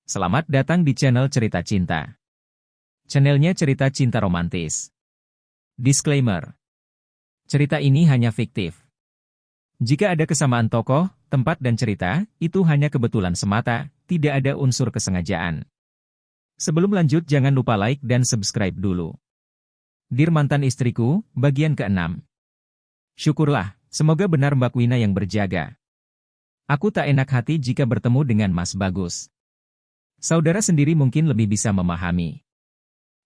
Selamat datang di channel Cerita Cinta. Channelnya cerita cinta romantis. Disclaimer. Cerita ini hanya fiktif. Jika ada kesamaan tokoh, tempat dan cerita, itu hanya kebetulan semata, tidak ada unsur kesengajaan. Sebelum lanjut jangan lupa like dan subscribe dulu. Dear mantan istriku, bagian ke-6. Syukurlah, semoga benar Mbak Wina yang berjaga. Aku tak enak hati jika bertemu dengan Mas Bagus. Saudara sendiri mungkin lebih bisa memahami.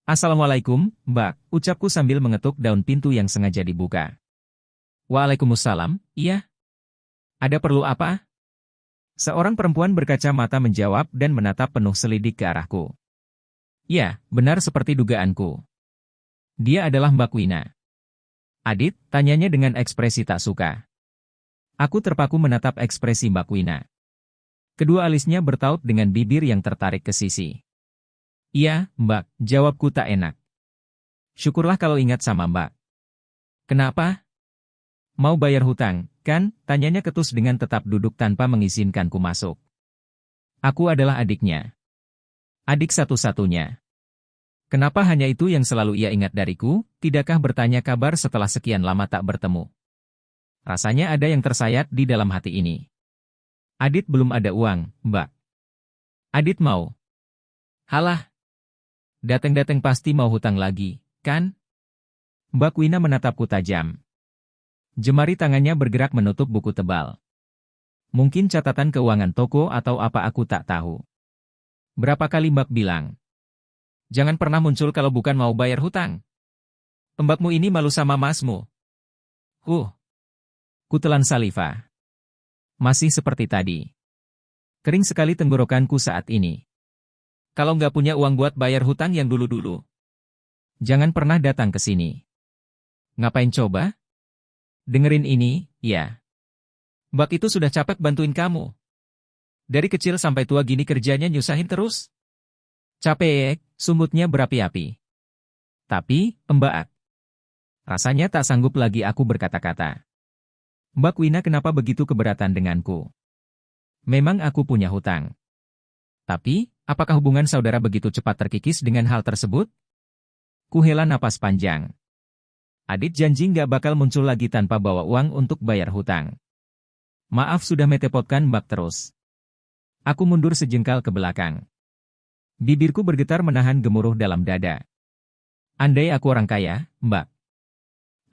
Assalamualaikum, Mbak, ucapku sambil mengetuk daun pintu yang sengaja dibuka. Waalaikumsalam, iya. Ada perlu apa? Seorang perempuan berkacamata menjawab dan menatap penuh selidik ke arahku. Ya, benar seperti dugaanku. Dia adalah Mbak Wina. Adit, tanyanya dengan ekspresi tak suka. Aku terpaku menatap ekspresi Mbak Wina. Kedua alisnya bertaut dengan bibir yang tertarik ke sisi. Iya, Mbak, jawabku tak enak. Syukurlah kalau ingat sama Mbak. Kenapa? Mau bayar hutang, kan? Tanyanya ketus dengan tetap duduk tanpa mengizinkanku masuk. Aku adalah adiknya. Adik satu-satunya. Kenapa hanya itu yang selalu ia ingat dariku? Tidakkah bertanya kabar setelah sekian lama tak bertemu? Rasanya ada yang tersayat di dalam hati ini. Adit belum ada uang, Mbak. Adit mau. Halah. Dateng-dateng pasti mau hutang lagi, kan? Mbak Wina menatapku tajam. Jemari tangannya bergerak menutup buku tebal. Mungkin catatan keuangan toko atau apa aku tak tahu. Berapa kali Mbak bilang? Jangan pernah muncul kalau bukan mau bayar hutang. Mbakmu ini malu sama masmu. Kutelan saliva. Masih seperti tadi. Kering sekali tenggorokanku saat ini. Kalau nggak punya uang buat bayar hutang yang dulu-dulu, jangan pernah datang ke sini. Ngapain coba? Dengerin ini, ya. Mbak itu sudah capek bantuin kamu. Dari kecil sampai tua gini kerjanya nyusahin terus. Capek, sumutnya berapi-api. Tapi, Mbak, rasanya tak sanggup lagi aku berkata-kata. Mbak Wina kenapa begitu keberatan denganku? Memang aku punya hutang. Tapi, apakah hubungan saudara begitu cepat terkikis dengan hal tersebut? Kuhela napas panjang. Adit janji nggak bakal muncul lagi tanpa bawa uang untuk bayar hutang. Maaf sudah metepotkan Mbak terus. Aku mundur sejengkal ke belakang. Bibirku bergetar menahan gemuruh dalam dada. Andai aku orang kaya, Mbak.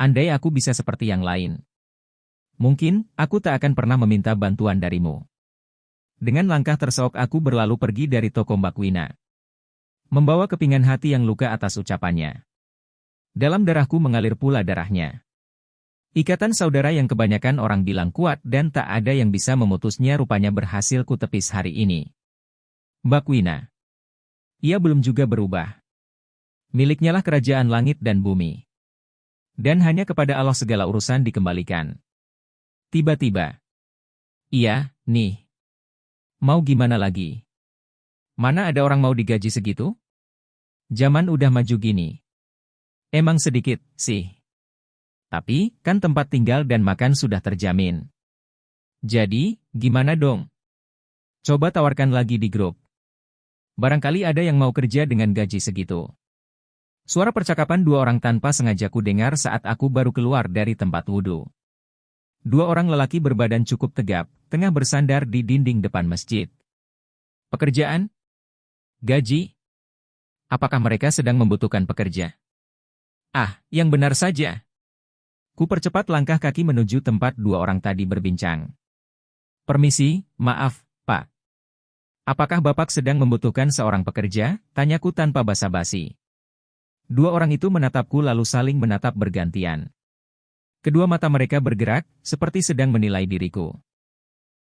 Andai aku bisa seperti yang lain. Mungkin, aku tak akan pernah meminta bantuan darimu. Dengan langkah terseok aku berlalu pergi dari toko Mbak Wina. Membawa kepingan hati yang luka atas ucapannya. Dalam darahku mengalir pula darahnya. Ikatan saudara yang kebanyakan orang bilang kuat dan tak ada yang bisa memutusnya rupanya berhasil kutepis hari ini. Mbak Wina. Ia belum juga berubah. Miliknyalah kerajaan langit dan bumi. Dan hanya kepada Allah segala urusan dikembalikan. Tiba-tiba. Iya, nih. Mau gimana lagi? Mana ada orang mau digaji segitu? Zaman udah maju gini. Emang sedikit, sih. Tapi, kan tempat tinggal dan makan sudah terjamin. Jadi, gimana dong? Coba tawarkan lagi di grup. Barangkali ada yang mau kerja dengan gaji segitu. Suara percakapan dua orang tanpa sengaja ku dengar saat aku baru keluar dari tempat wudhu. Dua orang lelaki berbadan cukup tegap, tengah bersandar di dinding depan masjid. Pekerjaan? Gaji? Apakah mereka sedang membutuhkan pekerja? Ah, yang benar saja. Ku percepat langkah kaki menuju tempat dua orang tadi berbincang. Permisi, maaf, Pak. Apakah Bapak sedang membutuhkan seorang pekerja? Tanyaku tanpa basa-basi. Dua orang itu menatapku lalu saling menatap bergantian. Kedua mata mereka bergerak, seperti sedang menilai diriku.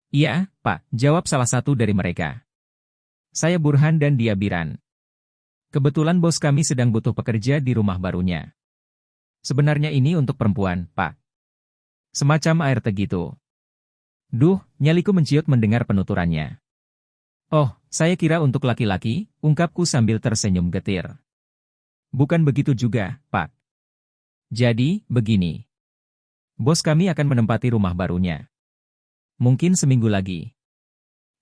Iya, Pak, jawab salah satu dari mereka. Saya Burhan dan dia Biran. Kebetulan bos kami sedang butuh pekerja di rumah barunya. Sebenarnya ini untuk perempuan, Pak. Semacam ART gitu. Duh, nyaliku menciut mendengar penuturannya. Oh, saya kira untuk laki-laki, ungkapku sambil tersenyum getir. Bukan begitu juga, Pak. Jadi, begini. Bos kami akan menempati rumah barunya. Mungkin seminggu lagi.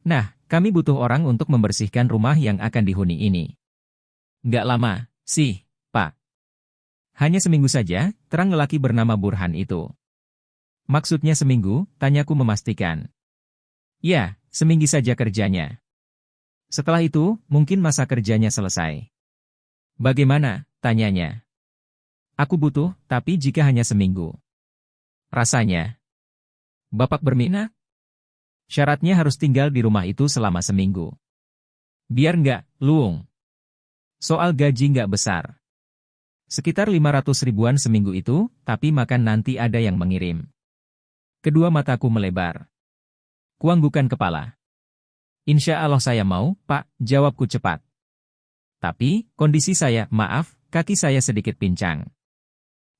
Nah, Kami butuh orang untuk membersihkan rumah yang akan dihuni ini. Nggak lama, sih, Pak. Hanya seminggu saja, terang lelaki bernama Burhan itu. Maksudnya seminggu, tanyaku memastikan. Ya, seminggu saja kerjanya. Setelah itu, mungkin masa kerjanya selesai. Bagaimana? Tanyanya. Aku butuh, tapi jika hanya seminggu. Rasanya. Bapak berminat? Syaratnya harus tinggal di rumah itu selama seminggu. Biar nggak, luung. Soal gaji nggak besar. Sekitar 500 ribuan seminggu itu, tapi makan nanti ada yang mengirim. Kedua mataku melebar. Kuanggukan kepala. Insya Allah saya mau, Pak, jawabku cepat. Tapi, kondisi saya, maaf, kaki saya sedikit pincang.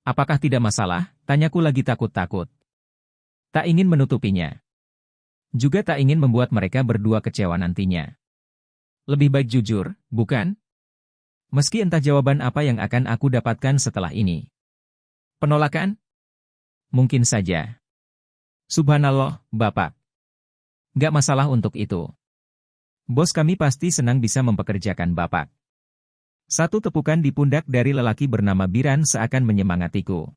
Apakah tidak masalah? Tanyaku lagi takut-takut. Tak ingin menutupinya. Juga tak ingin membuat mereka berdua kecewa nantinya. Lebih baik jujur, bukan? Meski entah jawaban apa yang akan aku dapatkan setelah ini. Penolakan? Mungkin saja. Subhanallah, Bapak. Gak masalah untuk itu. Bos kami pasti senang bisa mempekerjakan Bapak. Satu tepukan di pundak dari lelaki bernama Biran seakan menyemangatiku.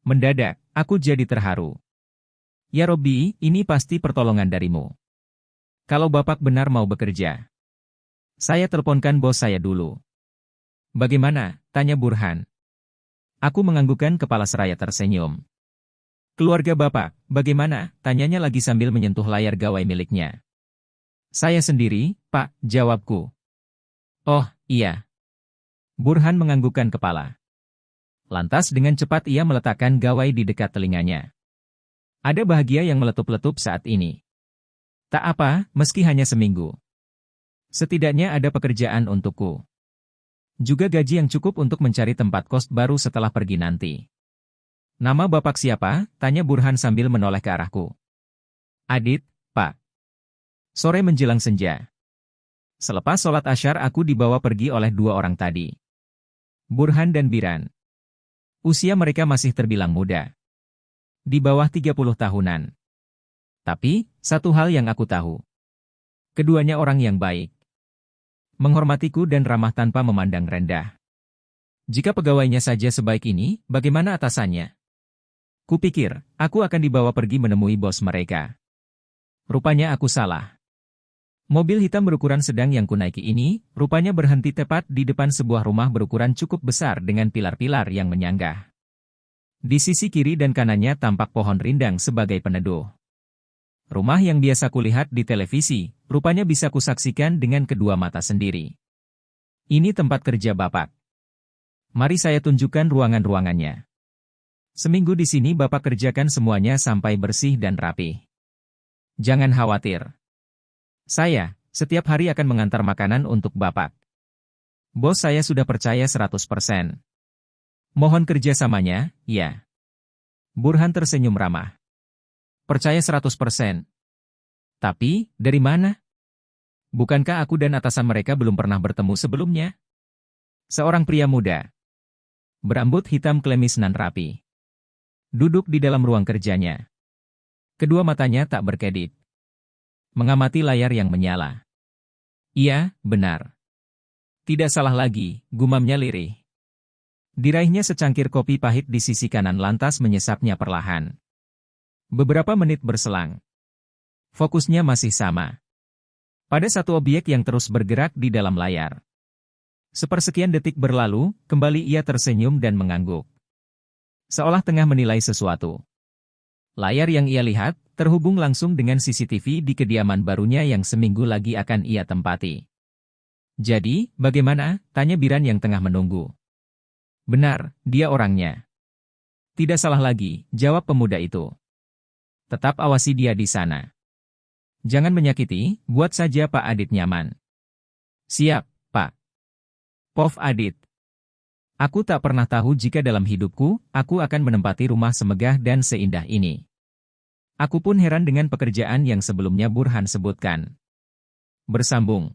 Mendadak, aku jadi terharu. Ya Robbi, ini pasti pertolongan darimu. Kalau Bapak benar mau bekerja. Saya teleponkan bos saya dulu. Bagaimana? Tanya Burhan. Aku menganggukkan kepala seraya tersenyum. Keluarga Bapak, bagaimana? Tanyanya lagi sambil menyentuh layar gawai miliknya. Saya sendiri, Pak, jawabku. Oh, iya. Burhan menganggukkan kepala. Lantas dengan cepat ia meletakkan gawai di dekat telinganya. Ada bahagia yang meletup-letup saat ini. Tak apa, meski hanya seminggu. Setidaknya ada pekerjaan untukku. Juga gaji yang cukup untuk mencari tempat kos baru setelah pergi nanti. Nama Bapak siapa? Tanya Burhan sambil menoleh ke arahku. Adit, Pak. Sore menjelang senja. Selepas sholat asyar aku dibawa pergi oleh dua orang tadi. Burhan dan Biran. Usia mereka masih terbilang muda. Di bawah 30 tahunan. Tapi, satu hal yang aku tahu. Keduanya orang yang baik. Menghormatiku dan ramah tanpa memandang rendah. Jika pegawainya saja sebaik ini, bagaimana atasannya? Kupikir, aku akan dibawa pergi menemui bos mereka. Rupanya aku salah. Mobil hitam berukuran sedang yang kunaiki ini, rupanya berhenti tepat di depan sebuah rumah berukuran cukup besar dengan pilar-pilar yang menyanggah. Di sisi kiri dan kanannya tampak pohon rindang sebagai peneduh. Rumah yang biasa kulihat di televisi, rupanya bisa kusaksikan dengan kedua mata sendiri. Ini tempat kerja Bapak. Mari saya tunjukkan ruangan-ruangannya. Seminggu di sini Bapak kerjakan semuanya sampai bersih dan rapi. Jangan khawatir. Saya, setiap hari akan mengantar makanan untuk Bapak. Bos saya sudah percaya 100%. Mohon kerjasamanya, ya. Burhan tersenyum ramah. Percaya 100%. Tapi, dari mana? Bukankah aku dan atasan mereka belum pernah bertemu sebelumnya? Seorang pria muda. Berambut hitam klemis nan rapi. Duduk di dalam ruang kerjanya. Kedua matanya tak berkedip. Mengamati layar yang menyala. Iya, benar. Tidak salah lagi, gumamnya lirih. Diraihnya secangkir kopi pahit di sisi kanan lantas menyesapnya perlahan. Beberapa menit berselang. Fokusnya masih sama. Pada satu objek yang terus bergerak di dalam layar. Sepersekian detik berlalu, kembali ia tersenyum dan mengangguk. Seolah tengah menilai sesuatu. Layar yang ia lihat, terhubung langsung dengan CCTV di kediaman barunya yang seminggu lagi akan ia tempati. Jadi, bagaimana? Tanya Biran yang tengah menunggu. Benar, dia orangnya. Tidak salah lagi, jawab pemuda itu. Tetap awasi dia di sana. Jangan menyakiti, buat saja Pak Adit nyaman. Siap, Pak. Pov Adit. Aku tak pernah tahu jika dalam hidupku, aku akan menempati rumah semegah dan seindah ini. Aku pun heran dengan pekerjaan yang sebelumnya Burhan sebutkan. Bersambung.